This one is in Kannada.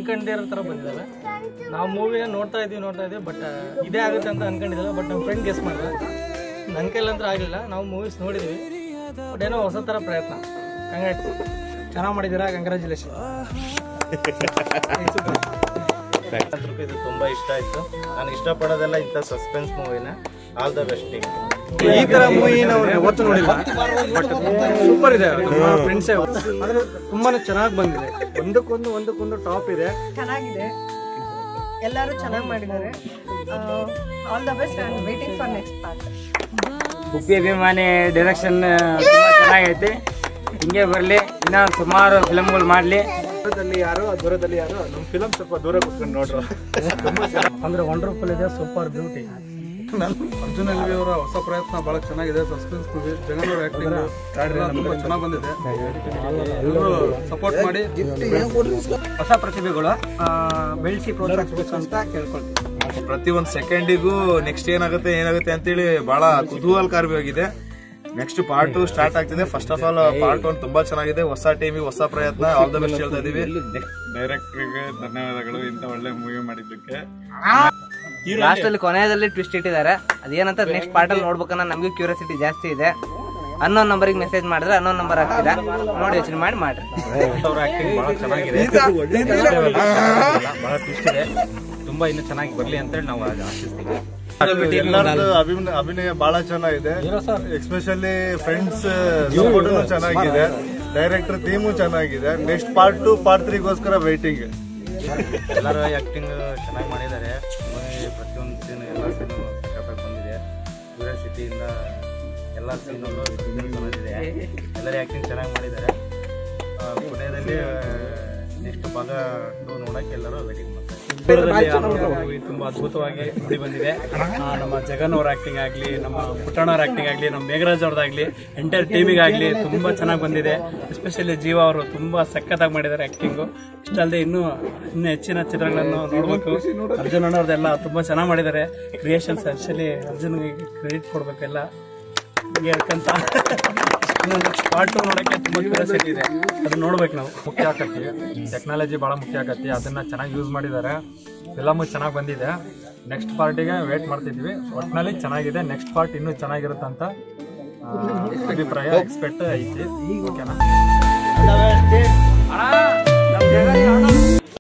ಅನ್ಕೊಂಡಿರೋ ಥರ ಬಂದಿದ್ದಾವೆ. ನಾವು ಮೂವಿನ ನೋಡ್ತಾ ಇದ್ದೀವಿ ಬಟ್ ಇದೇ ಆಗುತ್ತೆ ಅಂತ ಅನ್ಕೊಂಡಿದ್ದಲ್ಲ. ಬಟ್ ನಮ್ಮ ಫ್ರೆಂಡ್ ಗೆಸ್ ಮಾಡಿದ, ನನ್ನ ಕೈಲಂತೂ ಆಗಲಿಲ್ಲ. ನಾವು ಮೂವೀಸ್ ನೋಡಿದ್ವಿ, ಬಟ್ ಏನೋ ಹೊಸ ಥರ ಪ್ರಯತ್ನ. ಕಂಗ್ರಾಟ್ಸ್, ಚೆನ್ನಾಗಿ ಮಾಡಿದ್ದೀರಾ, ಕಂಗ್ರ್ಯಾಚುಲೇಷನ್. ಇದು ತುಂಬ ಇಷ್ಟ ಆಯಿತು. ನಾನು ಇಷ್ಟಪಡೋದೆಲ್ಲ ಇಂಥ ಸಸ್ಪೆನ್ಸ್ ಮೂವಿನ. All the best. ಈ ತರ ಮೂವಿ ನಾವು ಯಾವತ್ತೂ ನೋಡಿಲ್ಲ, ಬಟ್ ಸೂಪರ್ ಇದೆ. ನಮ್ಮ ಫ್ರೆಂಡ್ಸೇ ಆದ್ರೆ ತುಂಬಾನೇ ಚೆನ್ನಾಗಿ ಬಂದಿದೆ. ಒಂದಕ್ಕೊಂದು ಟಾಪ್ ಇದೆ, ಚೆನ್ನಾಗಿದೆ. ಎಲ್ಲರೂ ಚೆನ್ನಾಗಿ ಮಾಡಿದ್ದಾರೆ. All the best. I am waiting for next part. Uppi ಅಭಿಮಾನಿ ಡೈರೆಕ್ಷನ್ ತುಂಬಾ ಚೆನ್ನಾಗೈತಿ. ಹಿಂಗೆ ಬರಲಿ, ಇನ್ನ ಸುಮಾರು ಫಿಲಮ್ಗಳು ಮಾಡಲಿ. ದೂರದಲ್ಲಿ ಯಾರು ನಮ್ಮ ಫಿಲಮ್ ಸ್ವಲ್ಪ ದೂರ ಕೂತ್ಕೊಂಡು ನೋಡ್ರು. ಅಂದ್ರೆ ವಂಡರ್ಫುಲ್ ಇದೆ, ಸೂಪರ್ ಬ್ಯೂಟಿ. ಅರ್ಜುನ್ ಎಲ್ವಿ ಅವರ ಹೊಸ ಪ್ರಯತ್ನ ಬಹಳ ಚೆನ್ನಾಗಿದೆ. ಸಸ್ಪೆನ್ಸ್ ಮೂವಿ, ಜಗನ್ ಆಕ್ಟಿಂಗ್ ತುಂಬಾ ಚೆನ್ನಾಗಿ ಬಂದಿದೆ. ಎಲ್ಲರೂ ಸಪೋರ್ಟ್ ಮಾಡಿ. ಹೊಸ ಪ್ರತಿಭೆಗಳು ಬೆಳೆಸಿ ಪ್ರೋತ್ಸಾಹಿಸಬೇಕು ಅಂತ ಕೇಳ್ಕೊಳ್ತೀವಿ. ಪ್ರತಿಯೊಂದು ಸೆಕೆಂಡಿಗೂ ನೆಕ್ಸ್ಟ್ ಏನಾಗುತ್ತೆ ಅಂತೇಳಿ ಬಹಳ ಕುತೂಹಲಕಾರಿಯಾಗಿದೆ. ನೆಕ್ಸ್ಟ್ ಪಾರ್ಟ್ 2 ಸ್ಟಾರ್ಟ್ ಆಗ್ತಿದೆ. ಫಸ್ಟ್ ಆಫ್ ಆಲ್ ಪಾರ್ಟ್ 1 ತುಂಬಾ ಚೆನ್ನಾಗಿದೆ. ಹೊಸ ಟೀಮಿಗೆ ಹೊಸ ಪ್ರಯತ್ನ. ಆಲ್ ದ ಬೆಸ್ಟ್ ಹೇಳ್ತಾ ಇದೀವಿ. ಡೈರೆಕ್ಟರ್ಗೆ ಧನ್ಯವಾದಗಳು ಇಂತ ಒಳ್ಳೆ ಮೂವಿ ಮಾಡಿದ್ದಕ್ಕೆ. ಲಾಸ್ಟ್ ಅಲ್ಲಿ ಕೊನೆಯಲ್ಲಿ ಟ್ವಿಸ್ಟ್ ಇಟ್ಟಿದ್ದಾರೆ. ಅದೇನಂತ ನೆಕ್ಸ್ಟ್ ಪಾರ್ಟ್ ಅಲ್ಲಿ ನೋಡ್ಬೇಕನ್ನ ನಮಗೂ ಕ್ಯೂರಿಯಾಸಿಟಿ ಜಾಸ್ತಿ ಇದೆ. ಅನ್ನೋನ್ ನಂಬರ್ಗೆ ಮೆಸೇಜ್ ಮಾಡಿದ್ರೆ ಅನ್ನೋನ್ ನಂಬರ್ ಆಗ್ತಿದೆ, ನೋಡಿ ಯೋಚನೆ ಮಾಡ್ರಿ. ಅವ್ರ ಆಕ್ಟಿಂಗ್ ಬಹಳ ಚೆನ್ನಾಗಿದೆ, ಬಹಳ ಟ್ವಿಸ್ಟ್ ಇದೆ. ತುಂಬಾ ಇನ್ನು ಚೆನ್ನಾಗಿ ಬರ್ಲಿ ಅಂತ ಹೇಳಿ ನಾವು ಆಶಿಸ್ತೀವಿ. ಎಲ್ಲರದ್ದು ಅಭಿನಯ ಬಹಳ ಚೆನ್ನಾಗಿದೆ. ಎಸ್ಪೆಷಲಿ ಫ್ರೆಂಡ್ಸ್ ಸಪೋರ್ಟ್ ಚೆನ್ನಾಗಿದೆ. ಡೈರೆಕ್ಟರ್ ಥೀಮು ಚೆನ್ನಾಗಿದೆ. ನೆಕ್ಸ್ಟ್ ಪಾರ್ಟ್ 2 ಪಾರ್ಟ್ 3ಗೋಸ್ಕರ ವೈಟಿಂಗ್. ಎಲ್ಲರೂ ಆಕ್ಟಿಂಗ್ ಚೆನ್ನಾಗಿ ಮಾಡಿದ್ದಾರೆ. ಪ್ರತಿಯೊಂದು ಸೀನ್ ಎಲ್ಲ ಸೀನು ಸಖತ್ತಾಗಿ ಬಂದಿದೆ. ಕ್ಯೂರಿಯಾಸಿಟಿಯಿಂದ ಎಲ್ಲ ಸೀನಲ್ಲೂ ಬಂದಿದೆ. ಎಲ್ಲರೂ ಆಕ್ಟಿಂಗ್ ಚೆನ್ನಾಗಿ ಮಾಡಿದ್ದಾರೆ. ಕೊನೆಯಲ್ಲಿ ನೆಕ್ಸ್ಟ್ ಭಾಗ 2 ನೋಡಕ್ಕೆ ಎಲ್ಲರೂ ವೇಟಿಂಗ್ ಮಾಡ್ತಾರೆ. ತುಂಬಾ ಅದ್ಭುತವಾಗಿ ಮೂಡಿ ಬಂದಿದೆ. ನಮ್ಮ ಜಗನ್ ಅವ್ರ ಆಕ್ಟಿಂಗ್ ಆಗ್ಲಿ, ನಮ್ಮ ಪುಟ್ಟಣ್ಣವ್ರ ಆಕ್ಟಿಂಗ್ ಆಗ್ಲಿ, ನಮ್ಮ ಮೇಘರಾಜ್ ಅವ್ರದ್ದಾಗ್ಲಿ, ಎಂಟೈರ್ ಟೀಮಿಗಾಗ್ಲಿ ತುಂಬಾ ಚೆನ್ನಾಗಿ ಬಂದಿದೆ. ಎಸ್ಪೆಷಲಿ ಜೀವ ಅವರು ತುಂಬಾ ಸಖತ್ತಾಗಿ ಮಾಡಿದ್ದಾರೆ ಆಕ್ಟಿಂಗು. ಇಷ್ಟಲ್ಲದೆ ಇನ್ನೂ ಹೆಚ್ಚಿನ ಚಿತ್ರಗಳನ್ನು ನೋಡ್ಬೇಕು. ಅರ್ಜುನ್ ಅಣ್ಣವ್ರದ್ದೆಲ್ಲ ತುಂಬಾ ಚೆನ್ನಾಗಿ ಮಾಡಿದ್ದಾರೆ. ಕ್ರಿಯೇಷನ್ಸ್ ಆಕ್ಚುಲಿ ಅರ್ಜುನ್ಗೆ ಕ್ರೆಡಿಟ್ ಕೊಡ್ಬೇಕೆಲ್ಲ. ಹಿಂಗೆ ಹೇಳ್ಕಂತ ನೆಕ್ಸ್ಟ್ ಪಾರ್ಟ್ 2 ನೋಡಕ್ಕೆ ತುಂಬಾ ಕ್ಯೂರಿಯಾಸಿಟಿ ಇದೆ. ಅದನ್ನ ನೋಡ್ಬೇಕು ನಾವು. ಮುಖ್ಯ ಆಕತಿ, ಟೆಕ್ನಾಲಜಿ ಬಹಳ ಮುಖ್ಯ ಆಕತಿ. ಅದನ್ನ ಚೆನ್ನಾಗಿ ಯೂಸ್ ಮಾಡಿದ್ದಾರೆ. ಫಿಲಮ್ ಚೆನ್ನಾಗಿ ಬಂದಿದೆ. ನೆಕ್ಸ್ಟ್ ಪಾರ್ಟಿಗೆ ವೇಟ್ ಮಾಡ್ತಿದ್ವಿ. ಒಟ್ಟಿನಲ್ಲಿ ಚೆನ್ನಾಗಿದೆ. ನೆಕ್ಸ್ಟ್ ಪಾರ್ಟ್ ಇನ್ನೂ ಚೆನ್ನಾಗಿರುತ್ತಂತ ಅಭಿಪ್ರಾಯ, ಎಕ್ಸ್ಪೆಕ್ಟ್ ಐತಿ. ಓಕೆನಾ?